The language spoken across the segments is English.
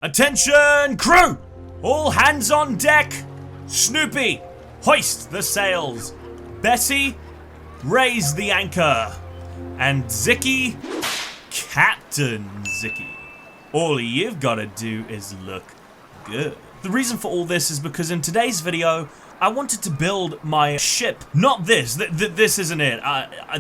Attention, crew! All hands on deck! Snoopy, hoist the sails! Bessie, raise the anchor! And Zicky, Captain Zicky. All you've got to do is look good. The reason for all this is because in today's video, I wanted to build my ship. Not this. This isn't it.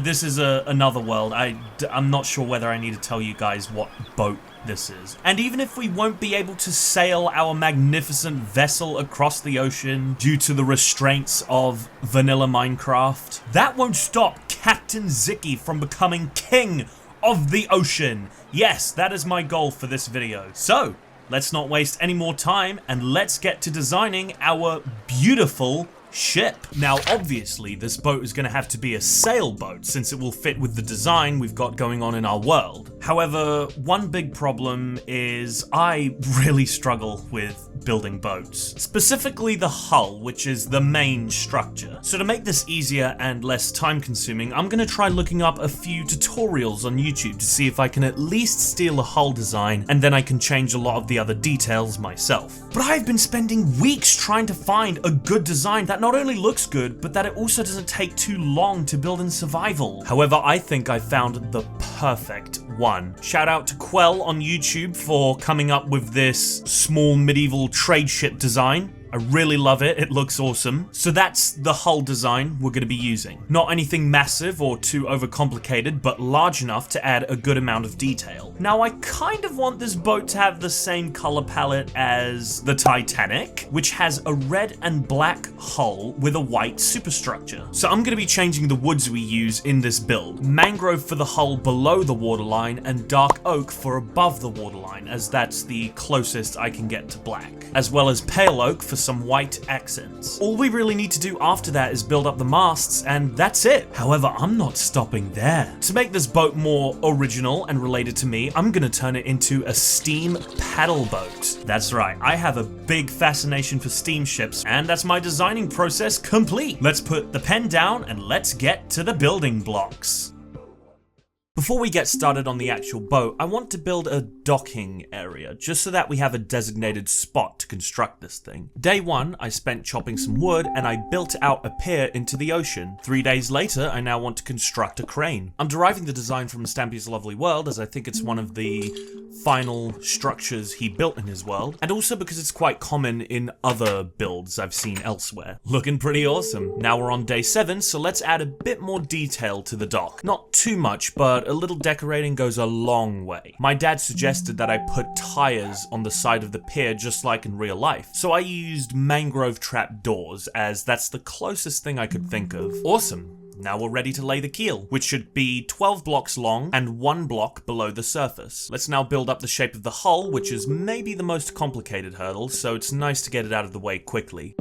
This is another world. I'm not sure whether I need to tell you guys what boat this is. And even if we won't be able to sail our magnificent vessel across the ocean due to the restraints of vanilla Minecraft, that won't stop Captain Zicky from becoming king of the ocean. Yes, that is my goal for this video. So, let's not waste any more time and let's get to designing our beautiful ship. Now, obviously, this boat is going to have to be a sailboat since it will fit with the design we've got going on in our world. However, one big problem is I really struggle with building boats. Specifically the hull, which is the main structure. So to make this easier and less time consuming, I'm going to try looking up a few tutorials on YouTube to see if I can at least steal a hull design and then I can change a lot of the other details myself. But I've been spending weeks trying to find a good design that not only looks good, but that it also doesn't take too long to build in survival. However, I think I found the perfect one. Shout out to Quell on YouTube for coming up with this small medieval trade ship design. I really love it, it looks awesome. So that's the hull design we're going to be using. Not anything massive or too overcomplicated, but large enough to add a good amount of detail. Now I kind of want this boat to have the same color palette as the Titanic, which has a red and black hull with a white superstructure. So I'm going to be changing the woods we use in this build. Mangrove for the hull below the waterline and dark oak for above the waterline, as that's the closest I can get to black. As well as pale oak for some white accents. All we really need to do after that is build up the masts and that's it. However, I'm not stopping there. To make this boat more original and related to me, I'm gonna turn it into a steam paddle boat. That's right, I have a big fascination for steamships and that's my designing process complete. Let's put the pen down and let's get to the building blocks. Before we get started on the actual boat, I want to build a docking area, just so that we have a designated spot to construct this thing. Day one, I spent chopping some wood and I built out a pier into the ocean. 3 days later, I now want to construct a crane. I'm deriving the design from Stampy's Lovely World as I think it's one of the final structures he built in his world, and also because it's quite common in other builds I've seen elsewhere. Looking pretty awesome. Now we're on day 7, so let's add a bit more detail to the dock. Not too much, but a little decorating goes a long way. My dad suggested that I put tires on the side of the pier just like in real life, so I used mangrove trap doors as that's the closest thing I could think of. Awesome. Now we're ready to lay the keel, which should be 12 blocks long and 1 block below the surface. Let's now build up the shape of the hull, which is maybe the most complicated hurdle, so it's nice to get it out of the way quickly.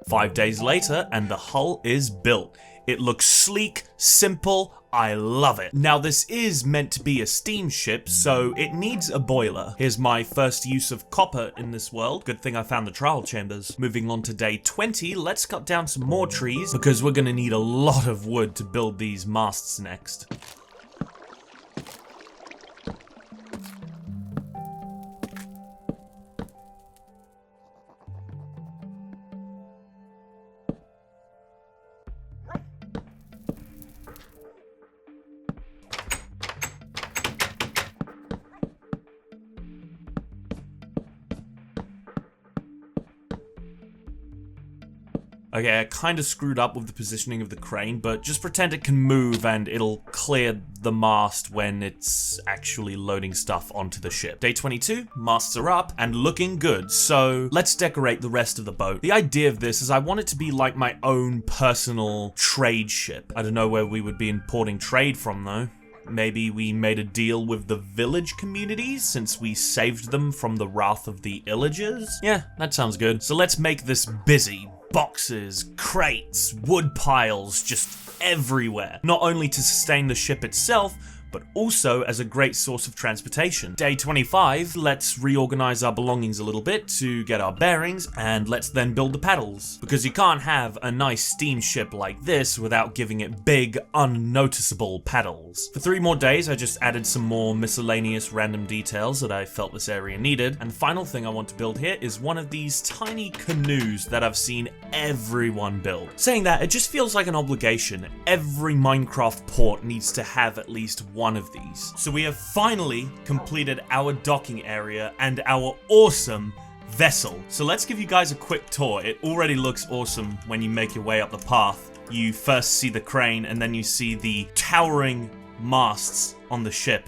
Five days later, and the hull is built. It looks sleek, simple, I love it. Now this is meant to be a steamship, so it needs a boiler. Here's my first use of copper in this world. Good thing I found the trial chambers. Moving on to day 20, let's cut down some more trees because we're gonna need a lot of wood to build these masts next. Okay, I kind of screwed up with the positioning of the crane, but just pretend it can move and it'll clear the mast when it's actually loading stuff onto the ship. Day 22, masts are up and looking good, so let's decorate the rest of the boat. The idea of this is I want it to be like my own personal trade ship. I don't know where we would be importing trade from though. Maybe we made a deal with the village communities since we saved them from the wrath of the illagers? Yeah, that sounds good. So let's make this busy. Boxes, crates, wood piles, just everywhere. Not only to sustain the ship itself, but also as a great source of transportation. Day 25, let's reorganize our belongings a little bit to get our bearings, and let's then build the paddles. Because you can't have a nice steamship like this without giving it big, unnoticeable paddles. For 3 more days, I just added some more miscellaneous random details that I felt this area needed. And the final thing I want to build here is one of these tiny canoes that I've seen everyone build. Saying that, it just feels like an obligation. Every Minecraft port needs to have at least one of these. So we have finally completed our docking area and our awesome vessel. So let's give you guys a quick tour. It already looks awesome when you make your way up the path. You first see the crane and then you see the towering masts on the ship.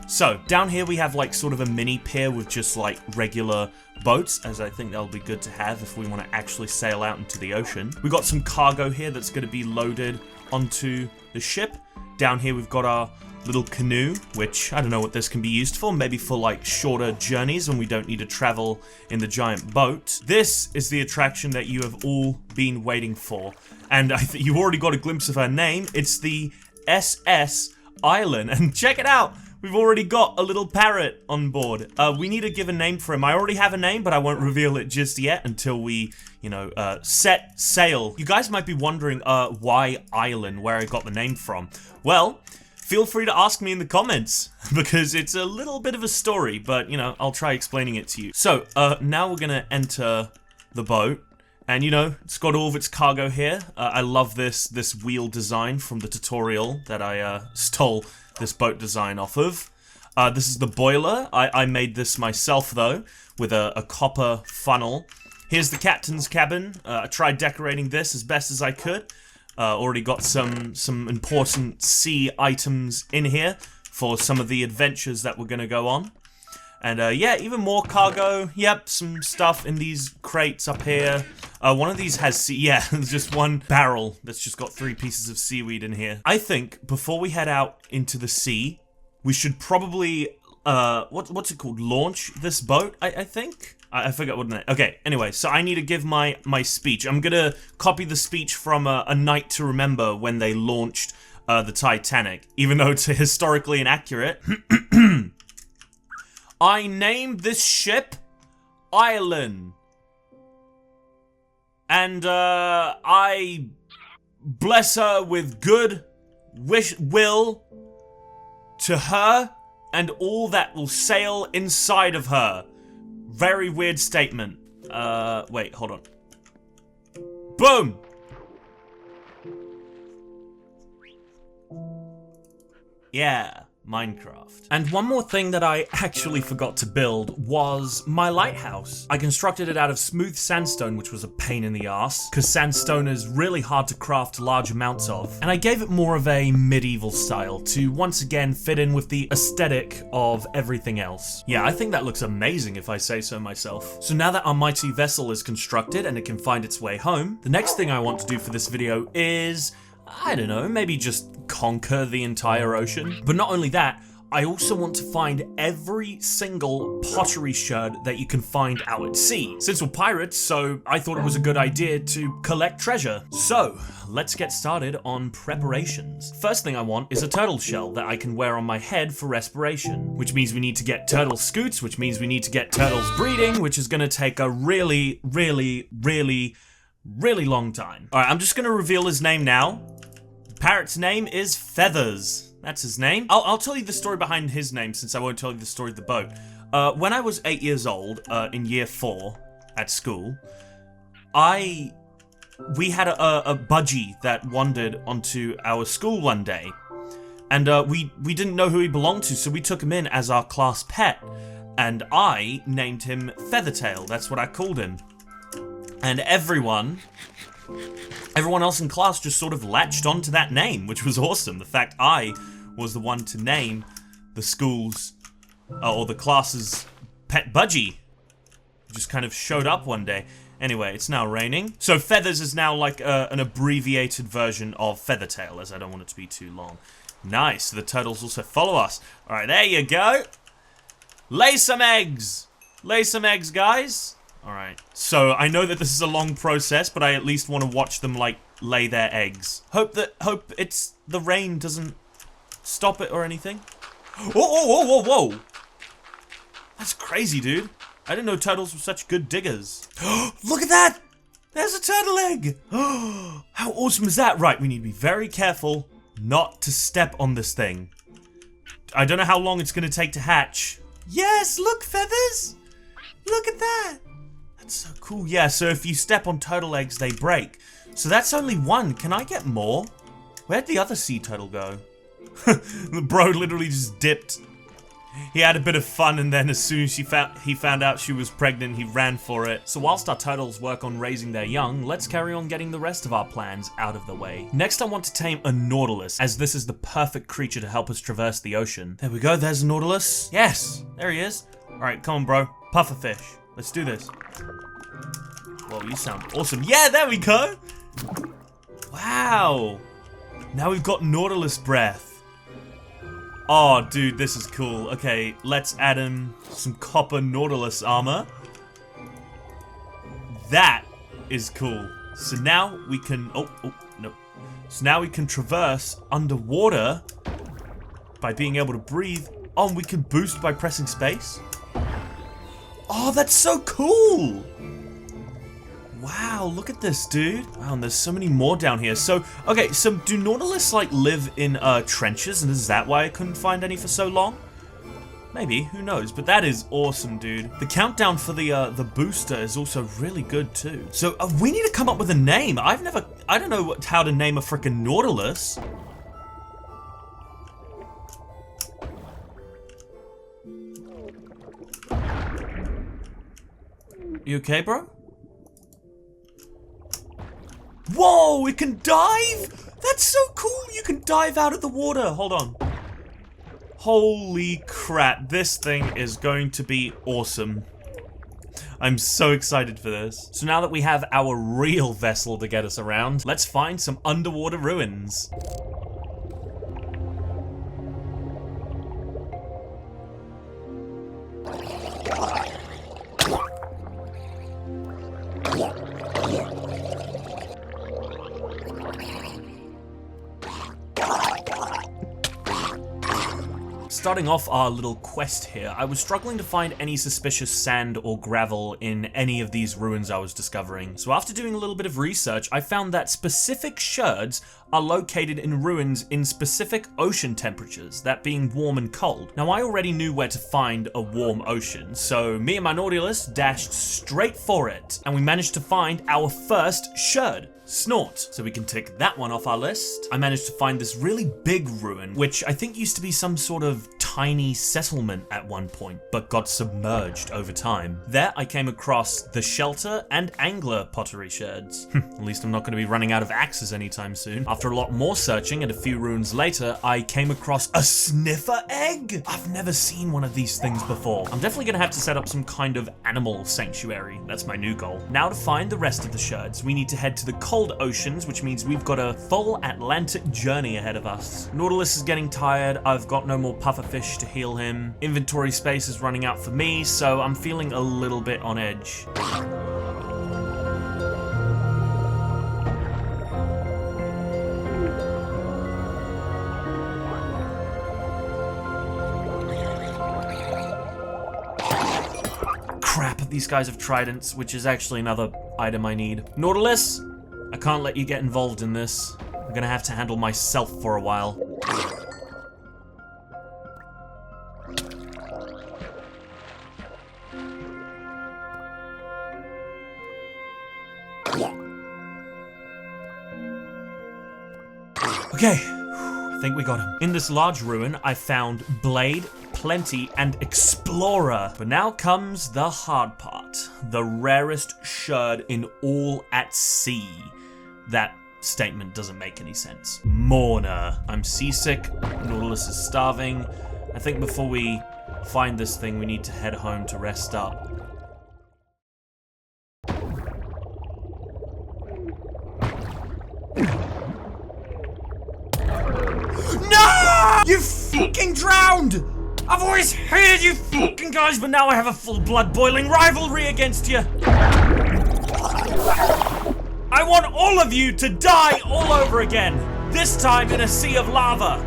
So down here we have like sort of a mini pier with just like regular boats, as I think that'll be good to have if we want to actually sail out into the ocean. We got some cargo here that's going to be loaded onto the ship. Down here we've got our little canoe, which I don't know what this can be used for, maybe for like shorter journeys when we don't need to travel in the giant boat. This is the attraction that you have all been waiting for, and I think you already got a glimpse of her name. It's the SS Island, and check it out! We've already got a little parrot on board. We need to give a name for him. I already have a name, but I won't reveal it just yet until we, set sail. You guys might be wondering why Island, where I got the name from. Well, feel free to ask me in the comments, because it's a little bit of a story, but, I'll try explaining it to you. So, now we're gonna enter the boat, and, it's got all of its cargo here. I love this wheel design from the tutorial that I stole this boat design off of. This is the boiler. I made this myself, though, with a copper funnel. Here's the captain's cabin. I tried decorating this as best as I could. Already got some important sea items in here for some of the adventures that we're going to go on. And yeah, even more cargo. Yep, some stuff in these crates up here. One of these has there's just one barrel that's just got 3 pieces of seaweed in here. I think before we head out into the sea, we should probably, what's it called? Launch this boat, I think? I forget what it is. Okay, anyway, so I need to give my speech. I'm gonna copy the speech from A Night to Remember when they launched the Titanic, even though it's historically inaccurate. I named this ship Island. And I bless her with good will to her and all that will sail inside of her. Very weird statement. Wait, hold on. Boom! Yeah, Minecraft. And one more thing that I actually forgot to build was my lighthouse. I constructed it out of smooth sandstone, which was a pain in the ass, because sandstone is really hard to craft large amounts of. And I gave it more of a medieval style to once again fit in with the aesthetic of everything else. Yeah, I think that looks amazing if I say so myself. So now that our mighty vessel is constructed and it can find its way home, the next thing I want to do for this video is, I don't know, maybe just conquer the entire ocean. But not only that, I also want to find every single pottery sherd that you can find out at sea. Since we're pirates, so I thought it was a good idea to collect treasure. So, let's get started on preparations. First thing I want is a turtle shell that I can wear on my head for respiration, which means we need to get turtle scoots, which means we need to get turtles breeding, which is gonna take a really long time. Alright, I'm just gonna reveal his name now. The parrot's name is Feathers. That's his name. I'll tell you the story behind his name since I won't tell you the story of the boat. When I was 8 years old, in year 4 at school, we had a budgie that wandered onto our school one day. And we didn't know who he belonged to, so we took him in as our class pet. And I named him Feathertail. That's what I called him. And everyone everyone else in class just sort of latched onto that name, which was awesome. The fact I was the one to name the school's, or the class's pet budgie. Just kind of showed up one day. Anyway, it's now raining. So Feathers is now like an abbreviated version of Feathertail, as I don't want it to be too long. Nice, the turtles also follow us. Alright, there you go. Lay some eggs. Lay some eggs, guys. Alright, so I know that this is a long process, but I at least want to watch them, like, lay their eggs. Hope it's the rain doesn't stop it or anything. Whoa. That's crazy, dude. I didn't know turtles were such good diggers. Look at that! There's a turtle egg! How awesome is that? Right, we need to be very careful not to step on this thing. I don't know how long it's going to take to hatch. Yes, look, Feathers! Look at that! That's so cool. Yeah, so if you step on turtle eggs, they break. So that's only one. Can I get more? Where'd the other sea turtle go? The bro literally just dipped. He had a bit of fun, and then as soon as he found out she was pregnant, he ran for it. So whilst our turtles work on raising their young, let's carry on getting the rest of our plans out of the way. Next, I want to tame a nautilus, as this is the perfect creature to help us traverse the ocean. There we go, there's a nautilus. Yes, there he is. Alright, come on, bro. Pufferfish. Let's do this. Whoa, you sound awesome. Yeah, there we go. Wow. Now we've got nautilus breath. Oh, dude, this is cool. Okay, let's add him some copper nautilus armor. That is cool. So now we can... Oh, no. So now we can traverse underwater by being able to breathe. Oh, and we can boost by pressing space. Oh, that's so cool! Wow, look at this, dude. Wow, and there's so many more down here. So, okay, so do nautilus, like, live in, trenches, and is that why I couldn't find any for so long? Maybe, who knows, but that is awesome, dude. The countdown for the booster is also really good, too. So, we need to come up with a name. I don't know how to name a frickin' nautilus. You okay, bro? Whoa, it can dive? That's so cool, you can dive out of the water. Hold on. Holy crap, this thing is going to be awesome. I'm so excited for this. So now that we have our real vessel to get us around, let's find some underwater ruins. Starting off our little quest here, I was struggling to find any suspicious sand or gravel in any of these ruins I was discovering. So after doing a little bit of research, I found that specific sherds are located in ruins in specific ocean temperatures, that being warm and cold. Now I already knew where to find a warm ocean, so me and my nautilus dashed straight for it, and we managed to find our first sherd. Snort. So we can tick that one off our list. I managed to find this really big ruin, which I think used to be some sort of tiny settlement at one point, but got submerged over time. There I came across the shelter and angler pottery sherds. At least I'm not going to be running out of axes anytime soon. After a lot more searching and a few ruins later, I came across a sniffer egg. I've never seen one of these things before. I'm definitely going to have to set up some kind of animal sanctuary. That's my new goal. Now to find the rest of the sherds, we need to head to the cold oceans, which means we've got a full Atlantic journey ahead of us. Nautilus is getting tired. I've got no more pufferfish to heal him. Inventory space is running out for me, so I'm feeling a little bit on edge. Crap, these guys have tridents, which is actually another item I need. Nautilus, I can't let you get involved in this. I'm gonna have to handle myself for a while. Okay, I think we got him. In this large ruin, I found Blade, Plenty, and Explorer. But now comes the hard part. The rarest sherd in all at sea. that statement doesn't make any sense. Mourner. I'm seasick. Nautilus is starving. I think before we find this thing, we need to head home to rest up. No! You fucking drowned! I've always hated you fucking guys, but now I have a full blood boiling rivalry against you. I want all of you to die all over again, this time in a sea of lava.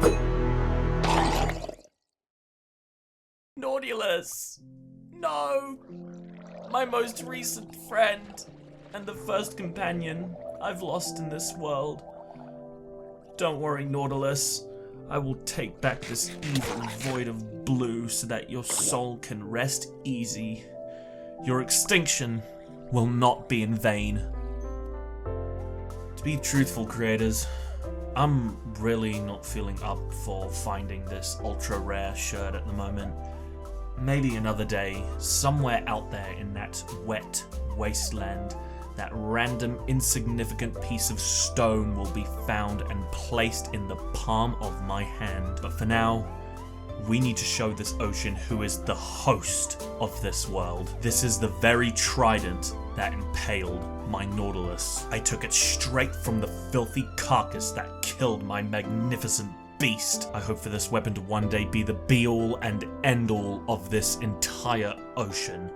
Nautilus. No. My most recent friend and the first companion I've lost in this world. Don't worry, Nautilus. I will take back this evil void of blue so that your soul can rest easy. Your extinction will not be in vain. To be truthful, creators, I'm really not feeling up for finding this ultra rare shirt at the moment. Maybe another day, somewhere out there in that wet wasteland, that random insignificant piece of stone will be found and placed in the palm of my hand. But for now, we need to show this ocean who is the host of this world. This is the very trident that impaled my Nautilus. I took it straight from the filthy carcass that killed my magnificent beast. I hope for this weapon to one day be the be-all and end-all of this entire ocean.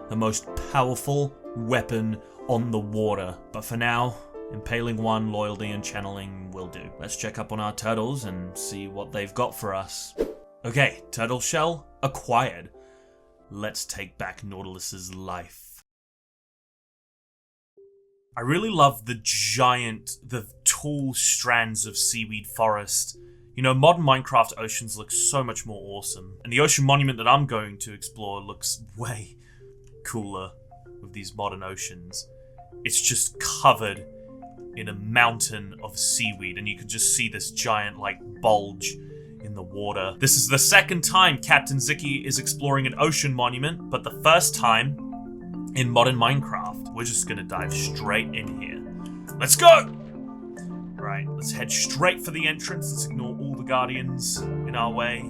The most powerful weapon on the water. But for now, impaling one, loyalty, and channeling will do. Let's check up on our turtles and see what they've got for us. Okay, turtle shell acquired. Let's take back Nautilus's life. I really love the tall strands of seaweed forest. You know, modern Minecraft oceans look so much more awesome. And the ocean monument that I'm going to explore looks way cooler with these modern oceans. It's just covered in a mountain of seaweed, and you can just see this giant, bulge in the water. This is the second time Captain Zicky is exploring an ocean monument, but the first time in modern Minecraft. We're just gonna dive straight in here. Let's go! Right, let's head straight for the entrance. Let's ignore all the guardians in our way.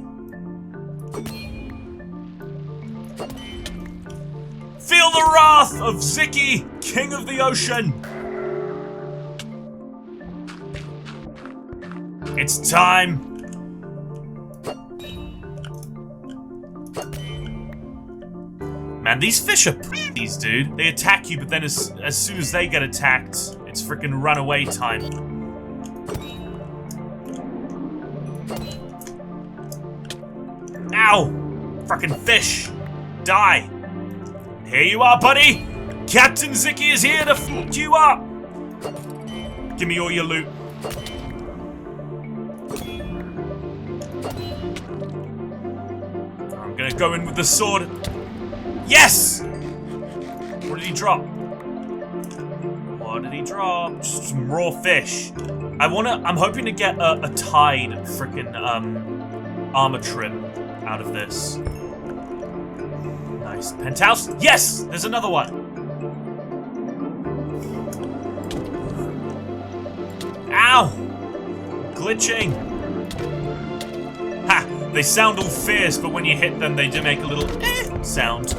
Feel the wrath of Zicky, King of the Ocean! It's time! Man, these fish are p***ies, dude. They attack you, but then as soon as they get attacked, it's freaking runaway time. Ow! Frickin' fish! Die! Here you are, buddy! Captain Zicky is here to f*** you up! Give me all your loot. I'm gonna go in with the sword. Yes! What did he drop? What did he drop? Just some raw fish. I'm hoping to get a tide frickin' armor trim out of this. Nice. Penthouse? Yes! There's another one! Ow! Glitching! Ha! They sound all fierce, but when you hit them, they do make a little sound.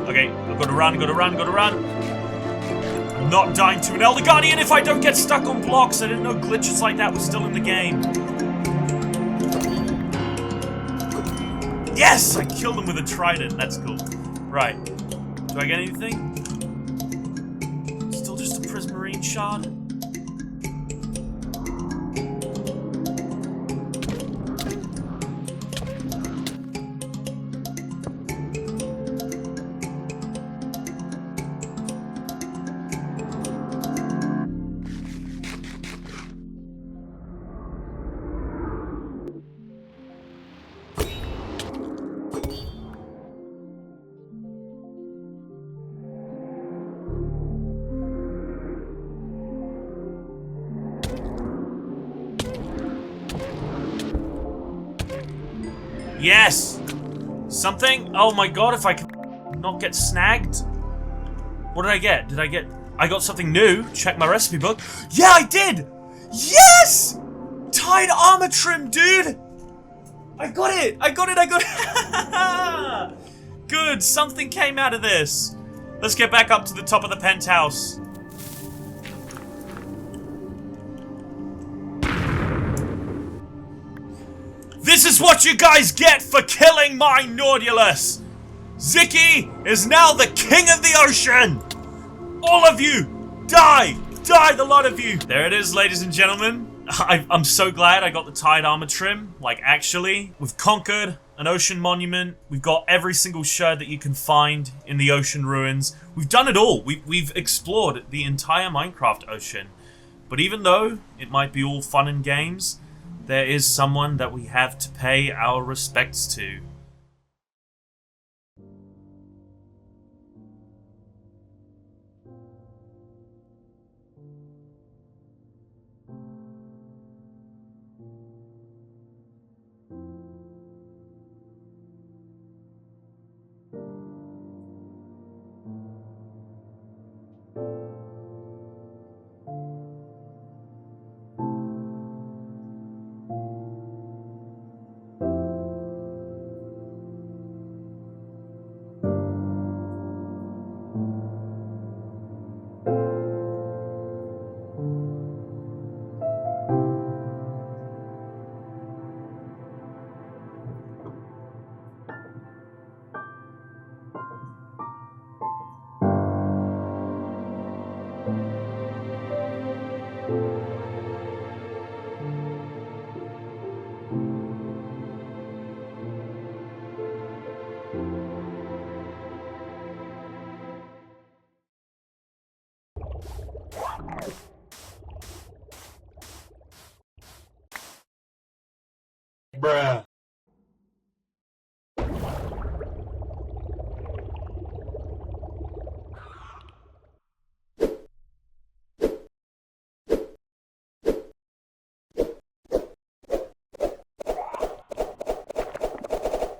Okay, I've got to run, gotta run. I'm not dying to an Elder Guardian if I don't get stuck on blocks. I didn't know glitches like that were still in the game. Yes! I killed him with a trident. That's cool. Right. Do I get anything? Still just a prismarine shard? Yes! Something? Oh my god, if I can not get snagged? What did I get? Did I get I got something new. Check my recipe book. Yeah, I did! Yes! Tied armor trim, dude! I got it! I got it! Good, something came out of this. Let's get back up to the top of the penthouse. This is what you guys get for killing my nautilus! Zicky is now the king of the ocean! All of you! Die! Die, the lot of you! There it is, ladies and gentlemen. I'm so glad I got the tied armor trim. Like, actually, we've conquered an ocean monument. We've got every single shard that you can find in the ocean ruins. We've done it all. We've explored the entire Minecraft ocean. But even though it might be all fun and games, there is someone that we have to pay our respects to. Bruh.